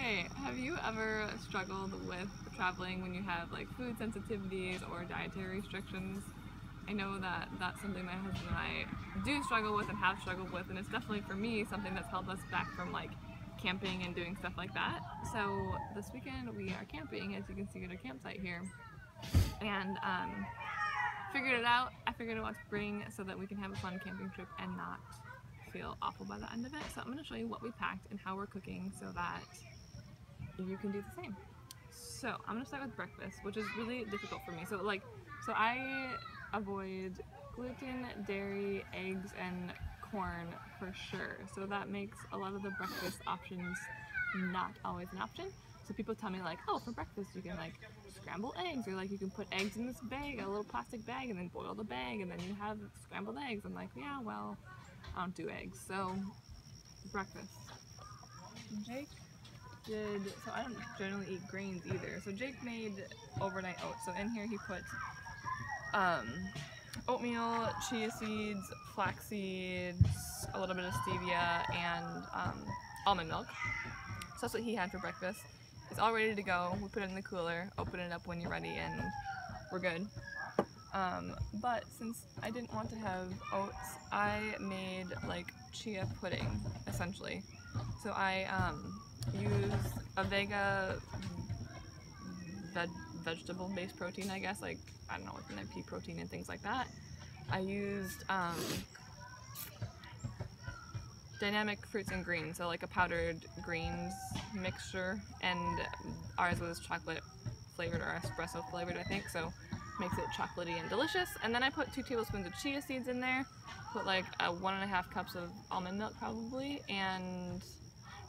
Okay, have you ever struggled with traveling when you have like food sensitivities or dietary restrictions? I know that that's something my husband and I do struggle with and have struggled with, and it's definitely for me something that's held us back from like camping and doing stuff like that. So this weekend we are camping, as you can see at our campsite here, and figured it out. I figured out what to bring so that we can have a fun camping trip and not feel awful by the end of it. So I'm going to show you what we packed and how we're cooking so that you can do the same. So I'm going to start with breakfast, which is really difficult for me. So I avoid gluten, dairy, eggs, and corn for sure. So that makes a lot of the breakfast options not always an option. So people tell me like, oh, for breakfast you can like scramble eggs, or like you can put eggs in this bag, a little plastic bag, and then boil the bag, and then you have scrambled eggs. I'm like, yeah, well, I don't do eggs. So breakfast. Jake did, so I don't generally eat grains either. So Jake made overnight oats. So in here he put oatmeal, chia seeds, flax seeds, a little bit of stevia, and almond milk. So that's what he had for breakfast. It's all ready to go. We put it in the cooler, open it up when you're ready, and we're good. But since I didn't want to have oats, I made like chia pudding, essentially. So I used a Vega vegetable-based protein, I guess, like, I don't know, with an pea protein and things like that. I used dynamic fruits and greens, so like a powdered greens mixture, and ours was chocolate flavored or espresso flavored, I think, so makes it chocolatey and delicious. And then I put 2 tablespoons of chia seeds in there, put like 1.5 cups of almond milk probably, and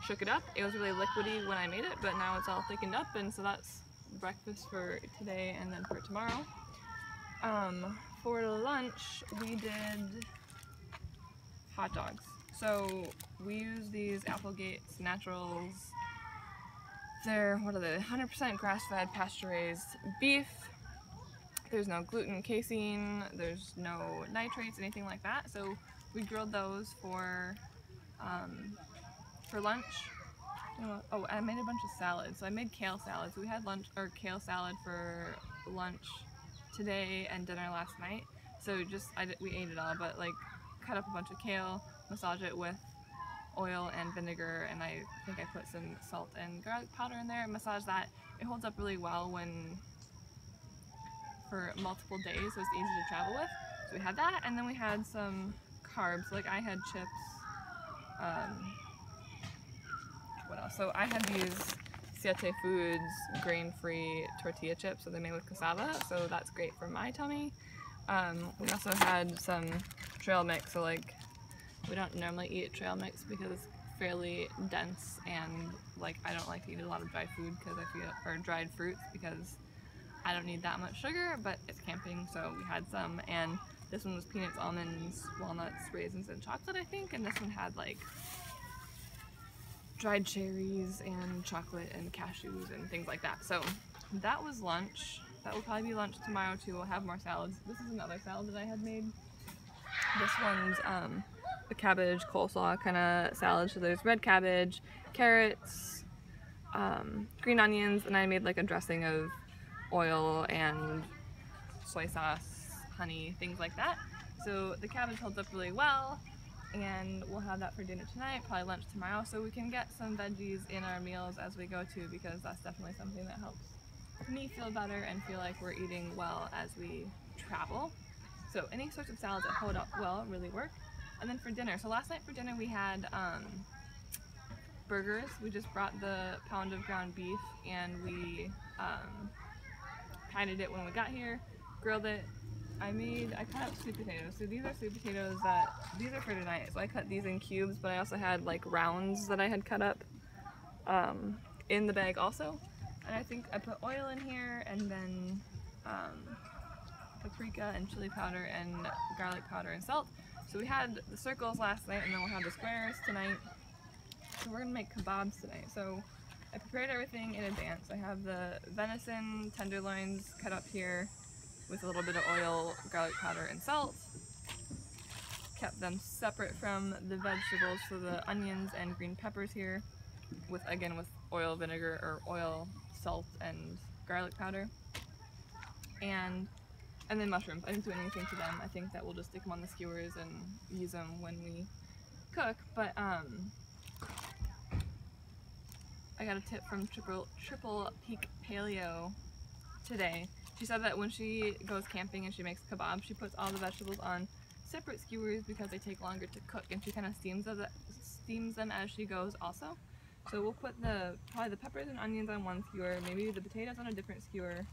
shook it up. It was really liquidy when I made it, but now it's all thickened up, and so that's breakfast for today and then for tomorrow. For lunch we did hot dogs. So we use these Applegate's Naturals. They're, what are they, 100% grass-fed, pasture-raised beef. There's no gluten, casein, there's no nitrates, anything like that. So we grilled those for lunch. Oh, I made a bunch of salads. So I made kale salads. We had kale salad for lunch today and dinner last night. So we ate it all, but like cut up a bunch of kale, massage it with oil and vinegar, and I think I put some salt and garlic powder in there and massage that. It holds up really well for multiple days, so it's easy to travel with. So we had that, and then we had some carbs. Like I had chips. What else? So I had these Siete Foods grain-free tortilla chips, so they're made with cassava, so that's great for my tummy. We also had some trail mix, so like we don't normally eat trail mix because it's fairly dense, and like I don't like to eat a lot of dry food or dried fruits because I don't need that much sugar, but it's camping, so we had some, and this one was peanuts, almonds, walnuts, raisins, and chocolate, I think, and this one had like dried cherries and chocolate and cashews and things like that. So that was lunch. That will probably be lunch tomorrow too. We'll have more salads. This is another salad that I had made. This one's a cabbage coleslaw kind of salad. So there's red cabbage, carrots, green onions, and I made like a dressing of oil and soy sauce, honey, things like that. So the cabbage holds up really well, and we'll have that for dinner tonight, probably lunch tomorrow, so we can get some veggies in our meals as we go too, because that's definitely something that helps me feel better and feel like we're eating well as we travel. So any sorts of salads that hold up well really work. And then for dinner, so last night for dinner we had burgers. We just brought the pound of ground beef and we patted it when we got here, grilled it. I cut up sweet potatoes. So these are sweet potatoes these are for tonight. So I cut these in cubes, but I also had like rounds that I had cut up in the bag also. And I think I put oil in here, and then paprika and chili powder and garlic powder and salt. So we had the circles last night, and then we'll have the squares tonight. So we're gonna make kebabs tonight. So I prepared everything in advance. I have the venison tenderloins cut up here with a little bit of oil, garlic powder, and salt. Kept them separate from the vegetables, so the onions and green peppers here. with oil, vinegar, or oil, salt, and garlic powder. And then mushrooms. I didn't do anything to them. I think that we'll just stick them on the skewers and use them when we cook. But I got a tip from Triple Peak Paleo today. She said that when she goes camping and she makes kebab, she puts all the vegetables on separate skewers because they take longer to cook, and she kind of steams them as she goes also. So we'll put probably the peppers and onions on one skewer, maybe the potatoes on a different skewer.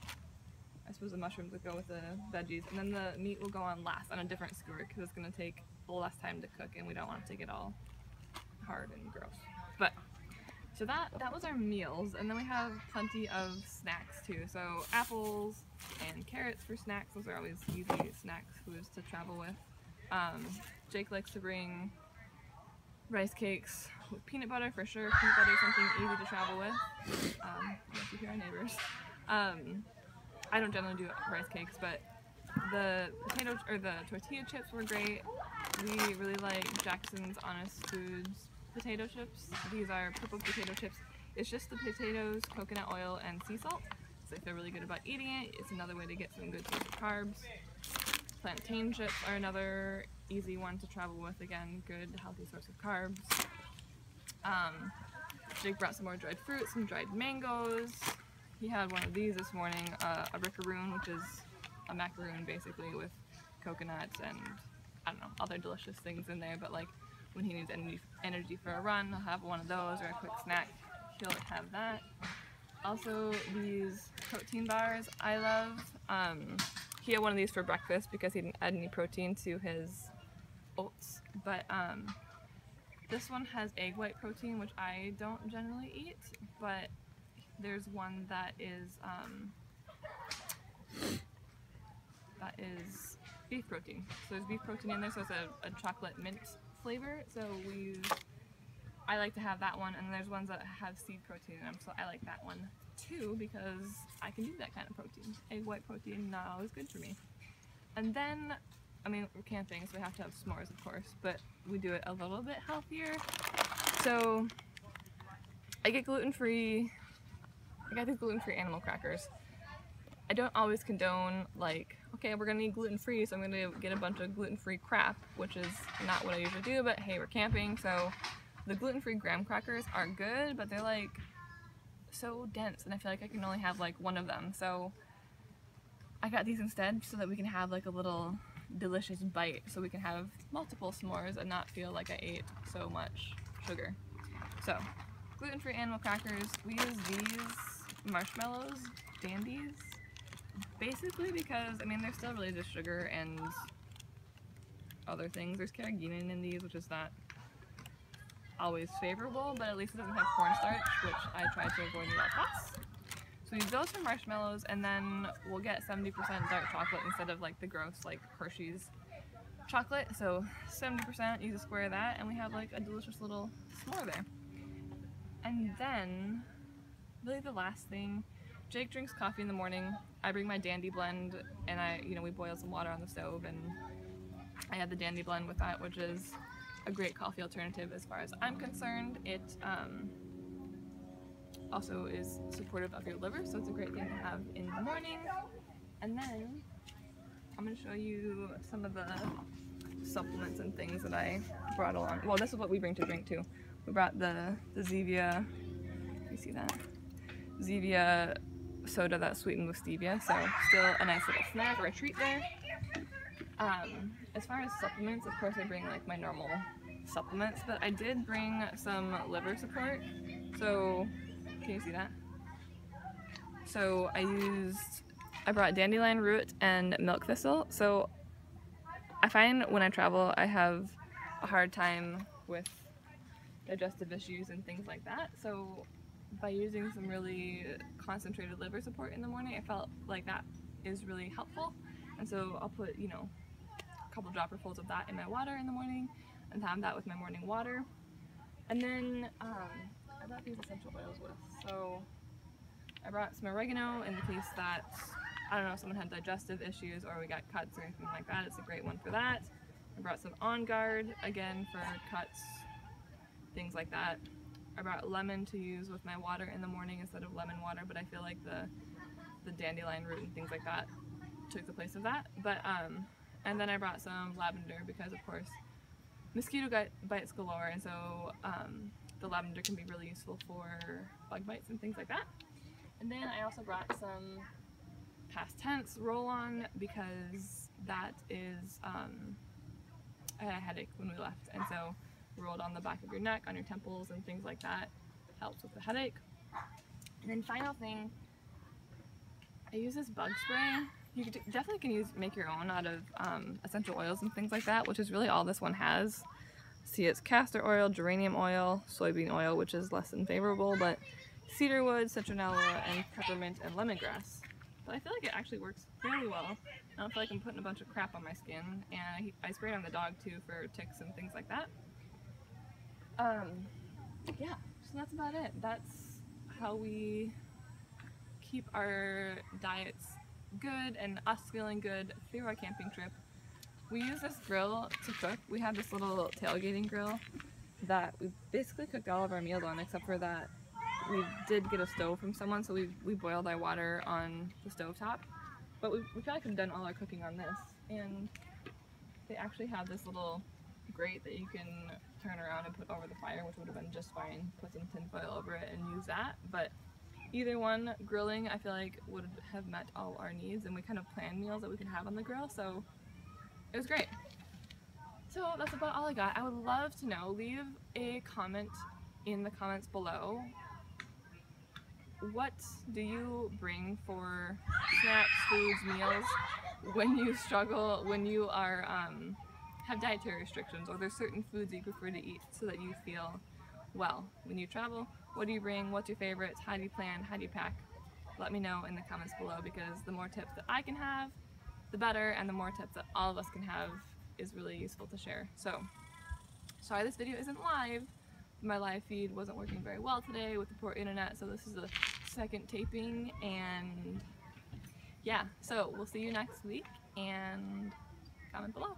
I suppose the mushrooms would go with the veggies, and then the meat will go on last on a different skewer because it's going to take less time to cook, and we don't want to take it all hard and gross. But so that was our meals, and then we have plenty of snacks too. So apples and carrots for snacks. Those are always easy snack foods to travel with. Jake likes to bring rice cakes with peanut butter for sure. Peanut butter is something easy to travel with. Unless you hear our neighbors. I don't generally do rice cakes, but the tortilla chips were great. We really like Jackson's Honest Foods potato chips. These are purple potato chips. It's just the potatoes, coconut oil, and sea salt. So if they're really good about eating it, it's another way to get some good source of carbs. Plantain chips are another easy one to travel with. Again, good, healthy source of carbs. Jake brought some more dried fruit, some dried mangoes. He had one of these this morning, a rickaroon, which is a macaroon basically with coconuts and, I don't know, other delicious things in there, but like when he needs energy for a run, he'll have one of those, or a quick snack, he'll have that. Also, these protein bars I love. He had one of these for breakfast because he didn't add any protein to his oats, but this one has egg white protein, which I don't generally eat, but there's one that is beef protein. So there's beef protein in there, so it's a chocolate mint flavor. So I like to have that one, and there's ones that have seed protein in them, so I like that one too because I can do that kind of protein. Egg white protein, not always good for me. And then, I mean, we're camping, so we have to have s'mores, of course, but we do it a little bit healthier. So I get gluten-free. I got these gluten-free animal crackers. I don't always condone, like, okay, we're gonna eat gluten-free, so I'm gonna get a bunch of gluten-free crap, which is not what I usually do, but hey, we're camping, so the gluten-free graham crackers are good, but they're like so dense, and I feel like I can only have like one of them, so I got these instead so that we can have like a little delicious bite, so we can have multiple s'mores and not feel like I ate so much sugar. So, gluten-free animal crackers, we use these marshmallows, dandies, basically because, I mean, they're still really just sugar and other things. There's carrageenan in these, which is not always favorable, but at least it doesn't have cornstarch, which I try to avoid at all costs. So we use those for marshmallows, and then we'll get 70% dark chocolate instead of like the gross like Hershey's chocolate. So 70%, use a square of that, and we have like a delicious little s'more there. And then, really the last thing, Jake drinks coffee in the morning. I bring my Dandy blend, and we boil some water on the stove, and I have the Dandy blend with that, which is a great coffee alternative as far as I'm concerned. It also is supportive of your liver, so it's a great thing to have in the morning. And then I'm going to show you some of the supplements and things that I brought along. Well, this is what we bring to drink too. We brought the Zevia, you see that? Zevia soda that's sweetened with stevia, so still a nice little snack or a treat there. As far as supplements, of course I bring like my normal supplements, but I did bring some liver support. So, can you see that? So I brought dandelion root and milk thistle. So I find when I travel I have a hard time with digestive issues and things like that. So by using some really concentrated liver support in the morning, I felt like that is really helpful. And so I'll put, a couple dropperfuls of that in my water in the morning and have that with my morning water. And then I brought these essential oils with. So I brought some oregano in the case that, I don't know, someone had digestive issues or we got cuts or anything like that. It's a great one for that. I brought some On Guard, again, for cuts, things like that. I brought lemon to use with my water in the morning instead of lemon water, but I feel like the dandelion root and things like that took the place of that. But and then I brought some lavender because, of course, mosquito bites galore, and so the lavender can be really useful for bug bites and things like that. And then I also brought some past tense roll-on because that is I had a headache when we left, and so rolled on the back of your neck, on your temples, and things like that helps with the headache. And then final thing, I use this bug spray. You definitely can make your own out of essential oils and things like that, which is really all this one has. See, it's castor oil, geranium oil, soybean oil, which is less than favorable, but cedarwood, citronella, and peppermint and lemongrass. But I feel like it actually works fairly well. I don't feel like I'm putting a bunch of crap on my skin, and I spray it on the dog too for ticks and things like that. Yeah, so that's about it. That's how we keep our diets good and us feeling good through our camping trip. We use this grill to cook. We have this little tailgating grill that we basically cooked all of our meals on, except for that we did get a stove from someone, so we boiled our water on the stovetop. But we probably could have done all our cooking on this. And they actually have this little grate that you can turn around and put over the fire, which would have been just fine. Put some tin foil over it and use that. But either one, grilling, I feel like would have met all our needs, and we kind of planned meals that we could have on the grill, so it was great. So that's about all I got. I would love to know, leave a comment in the comments below. What do you bring for snacks, foods, meals when you struggle, when you are have dietary restrictions, or there's certain foods that you prefer to eat so that you feel well when you travel? What do you bring? What's your favorites? How do you plan? How do you pack? Let me know in the comments below, because the more tips that I can have, the better, and the more tips that all of us can have is really useful to share. So, sorry this video isn't live. My live feed wasn't working very well today with the poor internet, so this is the second taping, and yeah, so we'll see you next week, and comment below.